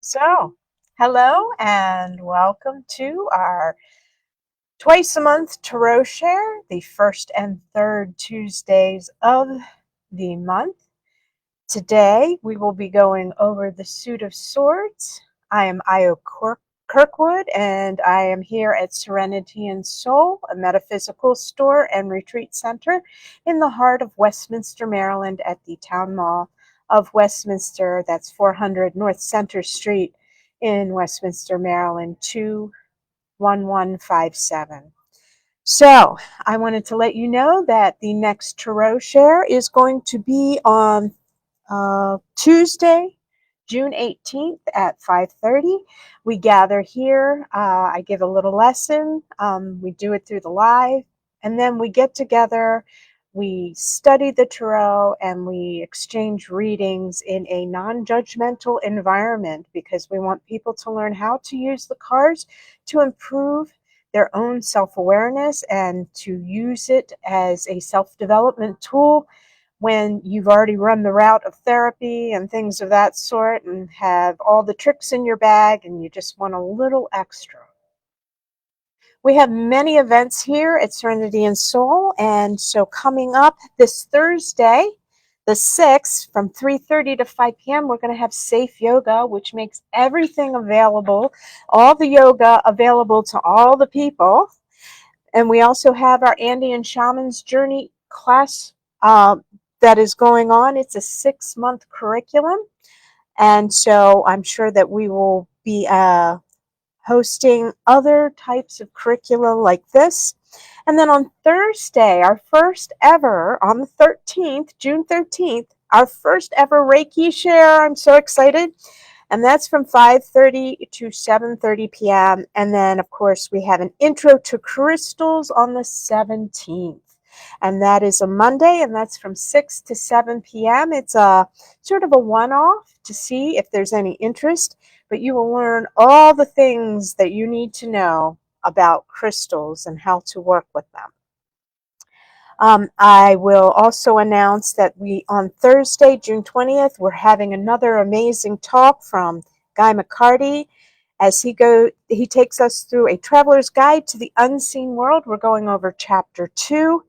So, hello and welcome to our twice a month tarot share, the first and third Tuesdays of the month. Today we will be going over the Suit of Swords. I am Kirkwood and I am here at Serenity and Soul, a metaphysical store and retreat center in the heart of Westminster, Maryland at the Town Mall of Westminster. That's 400 North Center Street in Westminster, Maryland, 21157. So I wanted to let you know that the next tarot share is going to be on Tuesday, June 18th at 5:30. We gather here. I give a little lesson. We do it through the live, and then we get together. We study the tarot and we exchange readings in a non-judgmental environment because we want people to learn how to use the cards to improve their own self-awareness and to use it as a self-development tool when you've already run the route of therapy and things of that sort and have all the tricks in your bag and you just want a little extra. We have many events here at Serenity and Soul, and so coming up this Thursday, the 6th, from 3:30 to 5 p.m., we're going to have Safe Yoga, which makes everything available, all the yoga available to all the people. And we also have our Andean Shaman's Journey class that is going on. It's a 6-month curriculum. And so I'm sure that we will be hosting other types of curricula like this. And then on Thursday, our first ever, on the 13th, June 13th, our first ever Reiki share. I'm so excited. And that's from 5:30 to 7:30 p.m. And then, of course, we have an intro to crystals on the 17th. And that is a Monday, and that's from 6 to 7 p.m. It's a sort of a one-off to see if there's any interest, but you will learn all the things that you need to know about crystals and how to work with them. I will also announce that on Thursday, June 20th, we're having another amazing talk from Guy McCarty as he takes us through a traveler's guide to the unseen world. We're going over chapter 2,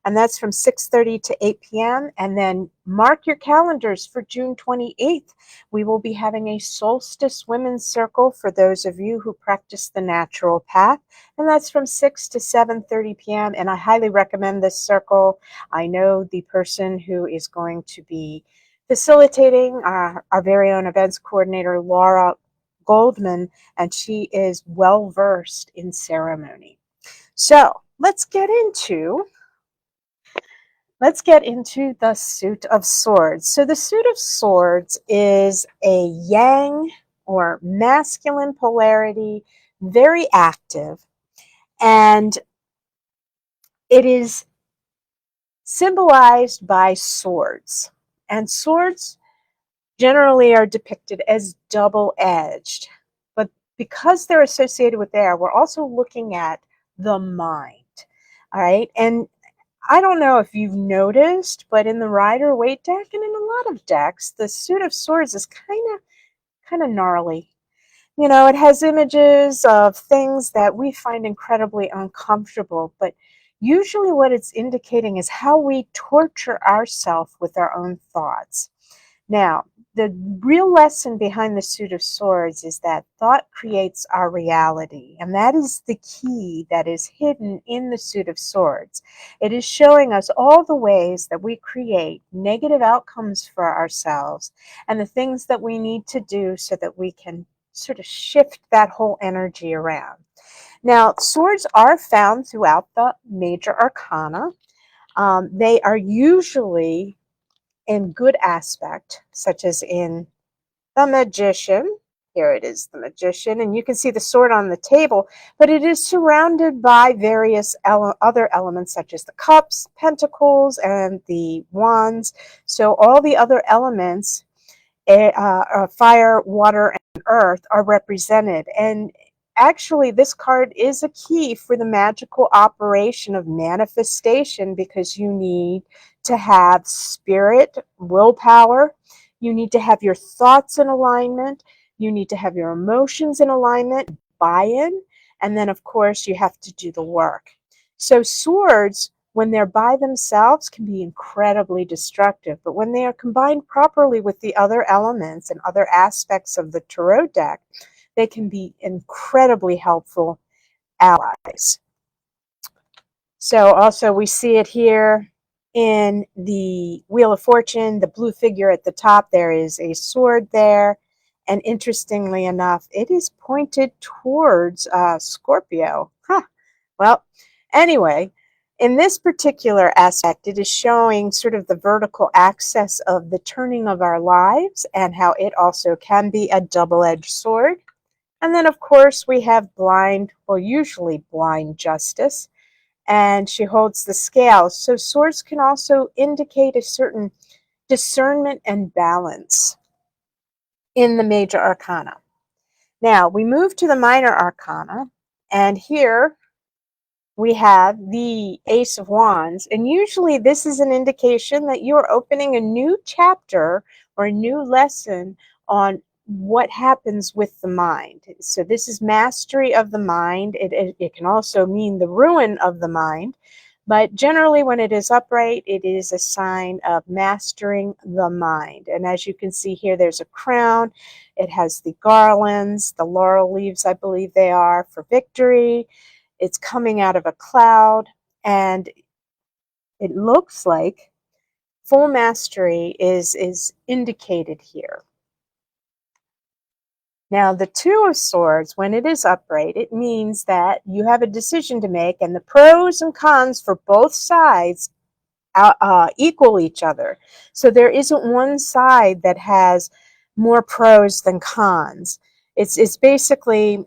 and that's from 6:30 to 8 p.m. And then mark your calendars for June 28th. We will be having a solstice women's circle for those of you who practice the natural path, and that's from 6 to 7:30 p.m. And I highly recommend this circle. I know the person who is going to be facilitating, our very own events coordinator, Laura Goldman, and she is well versed in ceremony. So let's get into the Suit of Swords. So the Suit of Swords is a yang or masculine polarity, very active, and it is symbolized by swords. And swords generally are depicted as double-edged, but because they're associated with air, we're also looking at the mind. All right, and I don't know if you've noticed, but in the Rider-Waite deck and in a lot of decks, the Suit of Swords is kind of gnarly. You know, it has images of things that we find incredibly uncomfortable, but usually what it's indicating is how we torture ourselves with our own thoughts. Now, the real lesson behind the Suit of Swords is that thought creates our reality, and that is the key that is hidden in the Suit of Swords. It is showing us all the ways that we create negative outcomes for ourselves and the things that we need to do so that we can sort of shift that whole energy around. Now, swords are found throughout the major arcana. They are usually in good aspect, such as in the Magician. Here it is, the Magician, and you can see the sword on the table, but it is surrounded by various other elements such as the cups, pentacles, and the wands. So all the other elements, fire, water, and earth, are represented. And actually, this card is a key for the magical operation of manifestation because you need to have spirit, willpower. You need to have your thoughts in alignment. You need to have your emotions in alignment, buy-in, and then of course you have to do the work. So swords, when they're by themselves, can be incredibly destructive, but when they are combined properly with the other elements and other aspects of the tarot deck, they can be incredibly helpful allies. So also we see it here in the Wheel of Fortune, the blue figure at the top, there is a sword there. And interestingly enough, it is pointed towards Scorpio. Huh. Well, anyway, in this particular aspect, it is showing sort of the vertical axis of the turning of our lives and how it also can be a double-edged sword. And then, of course, we have blind, well, usually blind justice, and she holds the scale. So swords can also indicate a certain discernment and balance in the major arcana. Now, we move to the minor arcana, and here we have the Ace of Wands, and usually this is an indication that you are opening a new chapter or a new lesson on what happens with the mind. So this is mastery of the mind. It can also mean the ruin of the mind, but generally when it is upright, it is a sign of mastering the mind. And as you can see here, there's a crown. It has the garlands, the laurel leaves, I believe they are, for victory. It's coming out of a cloud, and it looks like full mastery is indicated here. Now, the Two of Swords, when it is upright, it means that you have a decision to make, and the pros and cons for both sides equal each other. So there isn't one side that has more pros than cons. It's basically,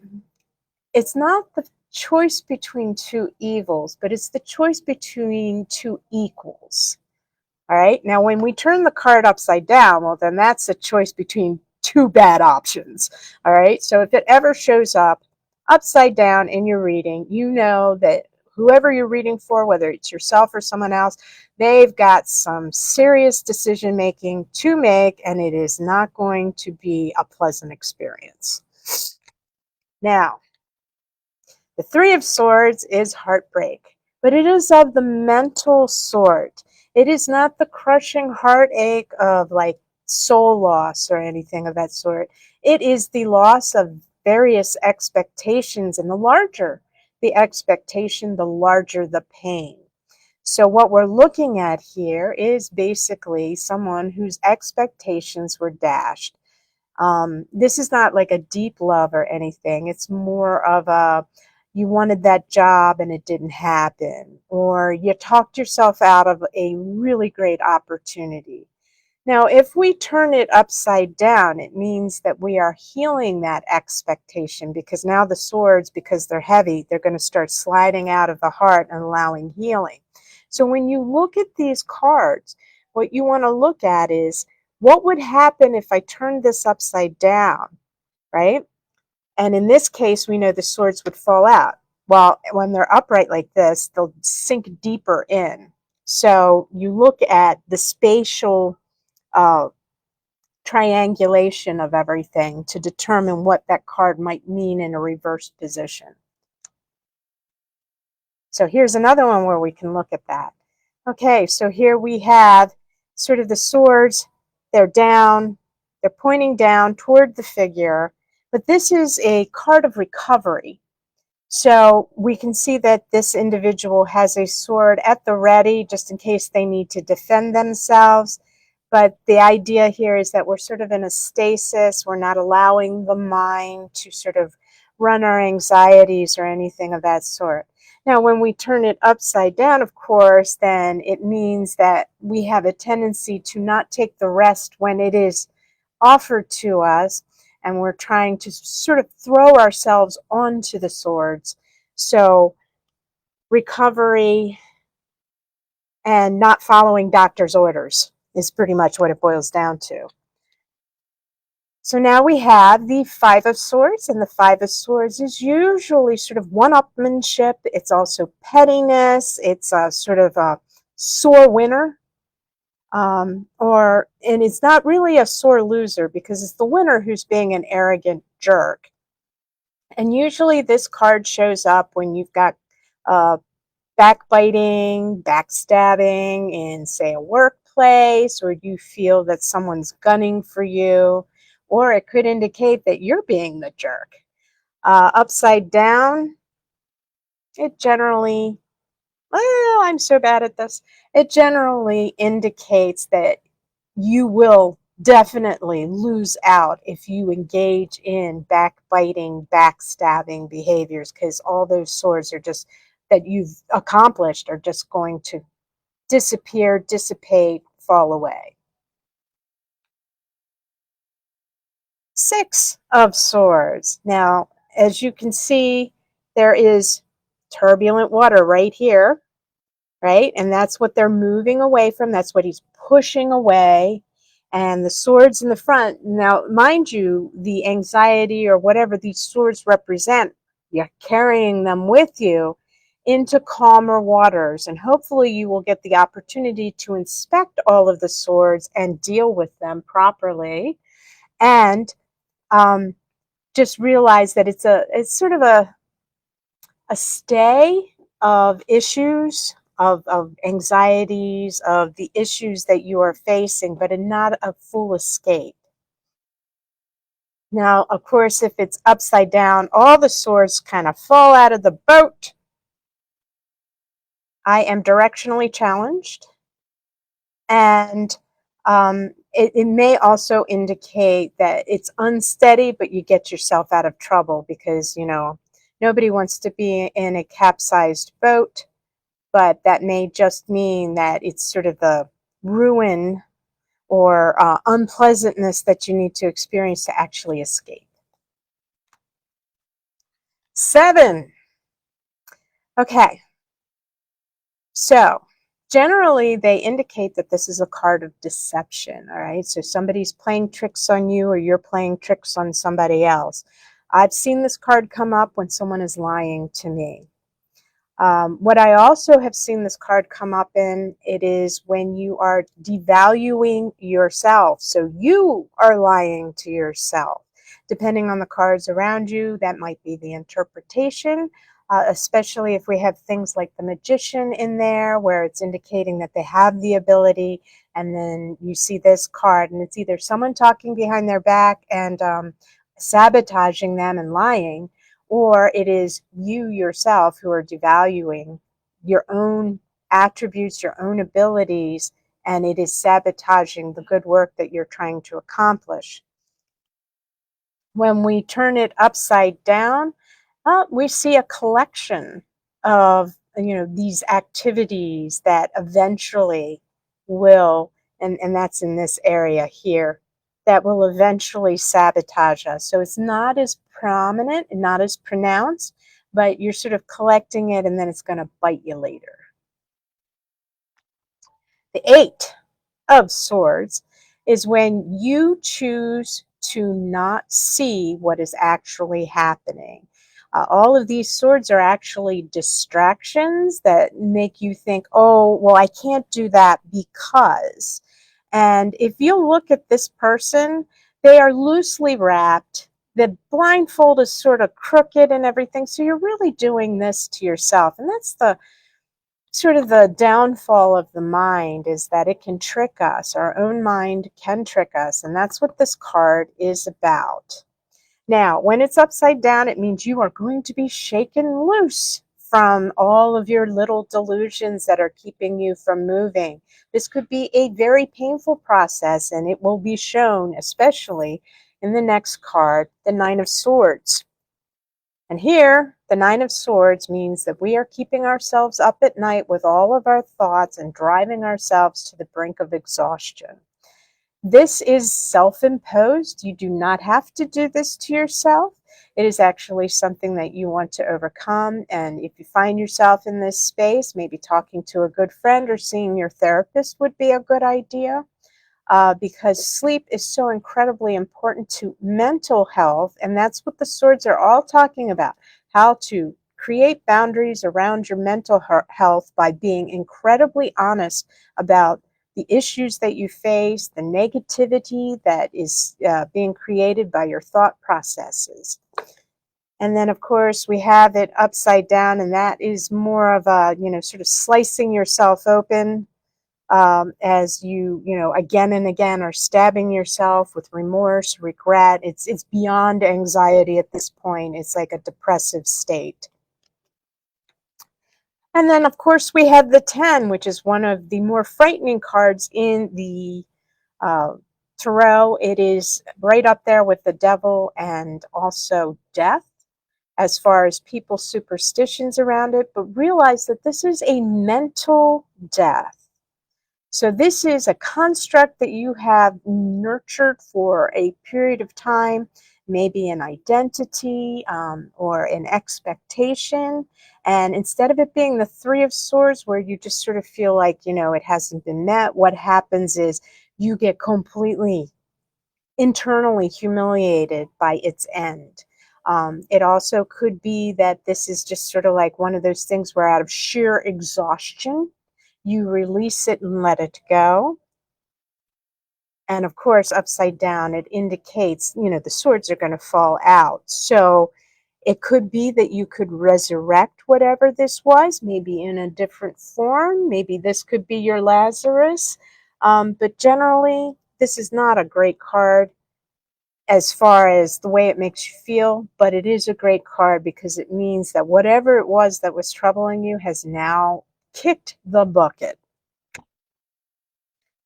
it's not the choice between two evils, but it's the choice between two equals. All right. Now, when we turn the card upside down, well, then that's a choice between two bad options. All right. So if it ever shows up upside down in your reading, you know that whoever you're reading for, whether it's yourself or someone else, they've got some serious decision making to make, and it is not going to be a pleasant experience. Now, the Three of Swords is heartbreak, but it is of the mental sort. It is not the crushing heartache of like soul loss or anything of that sort. It is the loss of various expectations, and the larger the expectation, the larger the pain. So what we're looking at here is basically someone whose expectations were dashed. This is not like a deep love or anything. It's more of a, you wanted that job and it didn't happen, or you talked yourself out of a really great opportunity. Now, if we turn it upside down, it means that we are healing that expectation, because now the swords, because they're heavy, they're going to start sliding out of the heart and allowing healing. So when you look at these cards, what you want to look at is, what would happen if I turned this upside down, right? And in this case, we know the swords would fall out. Well, when they're upright like this, they'll sink deeper in. So you look at the spatial triangulation of everything to determine what that card might mean in a reverse position. So here's another one where we can look at that. Okay, so here we have sort of the swords. They're down, they're pointing down toward the figure, but this is a card of recovery. So we can see that this individual has a sword at the ready just in case they need to defend themselves. But the idea here is that we're sort of in a stasis. We're not allowing the mind to sort of run our anxieties or anything of that sort. Now, when we turn it upside down, of course, then it means that we have a tendency to not take the rest when it is offered to us, and we're trying to sort of throw ourselves onto the swords. So recovery and not following doctor's orders is pretty much what it boils down to. So now we have the Five of Swords, and the Five of Swords is usually sort of one-upmanship. It's also pettiness. It's a sort of a sore winner. And it's not really a sore loser because it's the winner who's being an arrogant jerk. And usually this card shows up when you've got uh, backbiting, backstabbing in, say, a workplace, or you feel that someone's gunning for you, or it could indicate that you're being the jerk. Upside down, it generally, well, I'm so bad at this. It generally indicates that you will definitely lose out if you engage in backbiting, backstabbing behaviors, because all those swords are just that you've accomplished are just going to disappear, dissipate, fall away. Six of Swords. Now, as you can see, there is turbulent water right here, right? And that's what they're moving away from. That's what he's pushing away. And the swords in the front. Now, mind you, the anxiety or whatever these swords represent, you're carrying them with you into calmer waters. And hopefully you will get the opportunity to inspect all of the swords and deal with them properly. And just realize that it's sort of a stay of issues, of anxieties, of the issues that you are facing, but not a full escape. Now, of course, if it's upside down, all the swords kind of fall out of the boat. I am directionally challenged. And it may also indicate that it's unsteady, but you get yourself out of trouble because, nobody wants to be in a capsized boat, but that may just mean that it's sort of the ruin or unpleasantness that you need to experience to actually escape. 7. Okay. So generally they indicate that this is a card of deception, all right? So somebody's playing tricks on you or you're playing tricks on somebody else. I've seen this card come up when someone is lying to me. What I also have seen this card come up in, it is when you are devaluing yourself. So you are lying to yourself. Depending on the cards around you, that might be the interpretation, especially if we have things like the Magician in there, where it's indicating that they have the ability, and then you see this card, and it's either someone talking behind their back and sabotaging them and lying, or it is you yourself who are devaluing your own attributes, your own abilities, and it is sabotaging the good work that you're trying to accomplish. When we turn it upside down, we see a collection of these activities that eventually will, and that's in this area here, that will eventually sabotage us. So it's not as prominent and not as pronounced, but you're sort of collecting it and then it's going to bite you later. The 8 of Swords is when you choose to not see what is actually happening. All of these swords are actually distractions that make you think, oh, well, I can't do that because. And if you look at this person, they are loosely wrapped. The blindfold is sort of crooked and everything. So you're really doing this to yourself. And that's the sort of the downfall of the mind, is that it can trick us. Our own mind can trick us. And that's what this card is about. Now, when it's upside down, it means you are going to be shaken loose from all of your little delusions that are keeping you from moving. This could be a very painful process, and it will be shown, especially in the next card, the 9 of Swords. And here, the 9 of Swords means that we are keeping ourselves up at night with all of our thoughts and driving ourselves to the brink of exhaustion. This is self-imposed. You do not have to do this to yourself. It is actually something that you want to overcome. And if you find yourself in this space, maybe talking to a good friend or seeing your therapist would be a good idea, because sleep is so incredibly important to mental health. And that's what the swords are all talking about, how to create boundaries around your mental health by being incredibly honest about the issues that you face, the negativity that is being created by your thought processes. And then, of course, we have it upside down, and that is more of a, sort of slicing yourself open, as you again and again are stabbing yourself with remorse, regret. It's beyond anxiety at this point. It's like a depressive state. And then, of course, we have the 10, which is one of the more frightening cards in the uh, tarot. It is right up there with the devil and also death as far as people's superstitions around it. But realize that this is a mental death. So this is a construct that you have nurtured for a period of time, maybe an identity or an expectation. And instead of it being the Three of Swords, where you just sort of feel like, it hasn't been met, what happens is you get completely internally humiliated by its end. It also could be that this is just sort of like one of those things where out of sheer exhaustion, you release it and let it go. And of course, upside down, it indicates, the swords are going to fall out. So it could be that you could resurrect whatever this was, maybe in a different form. Maybe this could be your Lazarus. But generally, this is not a great card as far as the way it makes you feel, but it is a great card because it means that whatever it was that was troubling you has now kicked the bucket.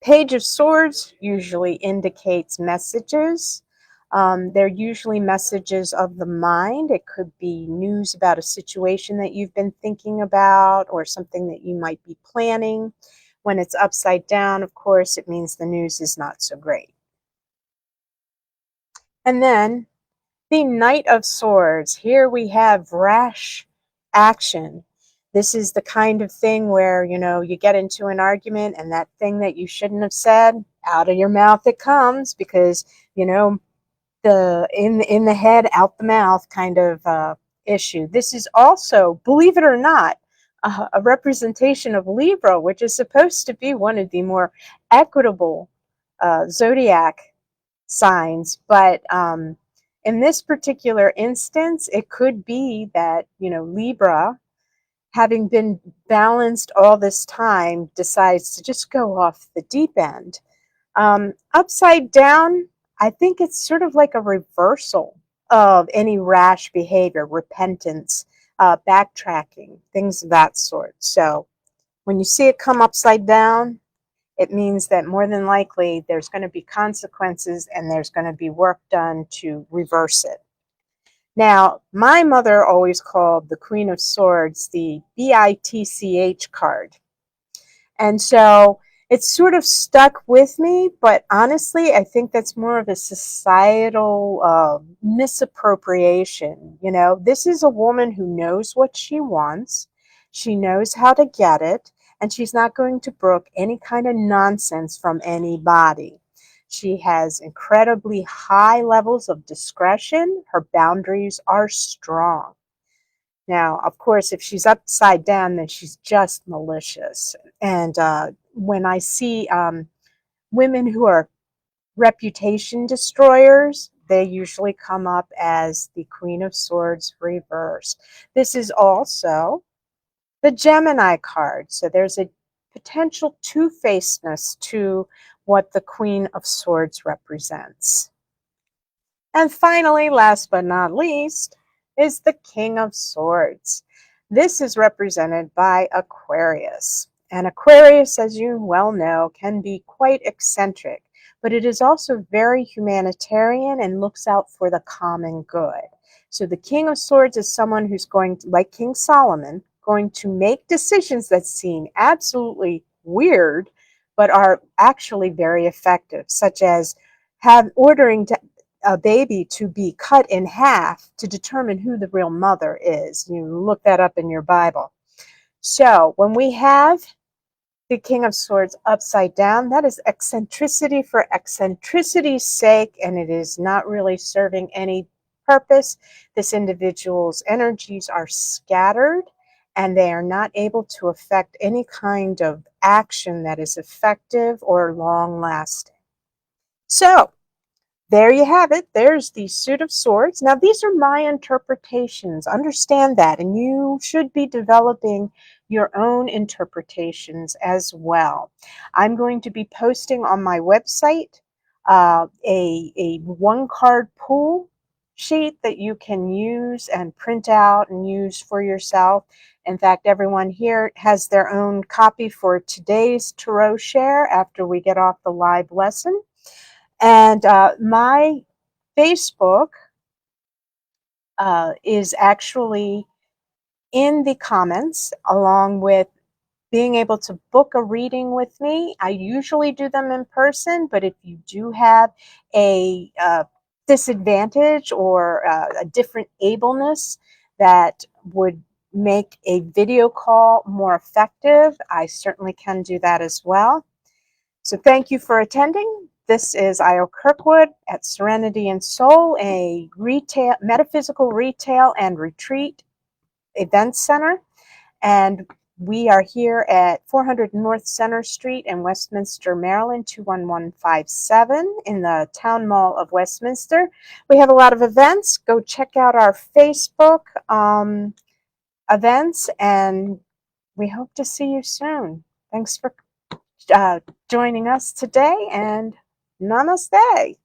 Page of Swords usually indicates messages. They're usually messages of the mind. It could be news about a situation that you've been thinking about or something that you might be planning. When it's upside down, of course, it means the news is not so great. And then the Knight of Swords. Here we have rash action. This is the kind of thing where, you get into an argument and that thing that you shouldn't have said, out of your mouth it comes because, the in the head, out the mouth kind of issue. This is also, believe it or not, a representation of Libra, which is supposed to be one of the more equitable zodiac signs. But in this particular instance, it could be that, Libra, having been balanced all this time, decides to just go off the deep end. Upside down, I think it's sort of like a reversal of any rash behavior, repentance, backtracking, things of that sort. So when you see it come upside down, it means that more than likely there's going to be consequences and there's going to be work done to reverse it. Now, my mother always called the Queen of Swords the BITCH card. And so it's sort of stuck with me, but honestly, I think that's more of a societal misappropriation. This is a woman who knows what she wants. She knows how to get it, and she's not going to brook any kind of nonsense from anybody. She has incredibly high levels of discretion. Her boundaries are strong. Now, of course, if she's upside down, then she's just malicious. And when I see women who are reputation destroyers, they usually come up as the Queen of Swords reversed. This is also the Gemini card. So there's a potential two-facedness to what the Queen of Swords represents. And finally, last but not least, is the King of Swords. This is represented by Aquarius. And Aquarius, as you well know, can be quite eccentric, but it is also very humanitarian and looks out for the common good. So the King of Swords is someone who's going to, like King Solomon, going to make decisions that seem absolutely weird, but are actually very effective, such as ordering a baby to be cut in half to determine who the real mother is. You look that up in your Bible. So when we have the King of Swords upside down, that is eccentricity for eccentricity's sake, and it is not really serving any purpose. This individual's energies are scattered, and they are not able to effect any kind of action that is effective or long lasting. So, there you have it. There's the Suit of Swords. Now, these are my interpretations. Understand that, and you should be developing your own interpretations as well. I'm going to be posting on my website a one-card pool sheet that you can use and print out and use for yourself. In fact, everyone here has their own copy for today's Tarot Share after we get off the live lesson. And my Facebook is actually in the comments, along with being able to book a reading with me. I usually do them in person, but if you do have a disadvantage or a different ableness that would make a video call more effective, I certainly can do that as well. So thank you for attending. This is Io Kirkwood at Serenity and Soul, a metaphysical retail and retreat event center. And we are here at 400 North Center Street in Westminster, Maryland, 21157 in the Town Mall of Westminster. We have a lot of events. Go check out our Facebook events, and we hope to see you soon. Thanks for joining us today, and namaste.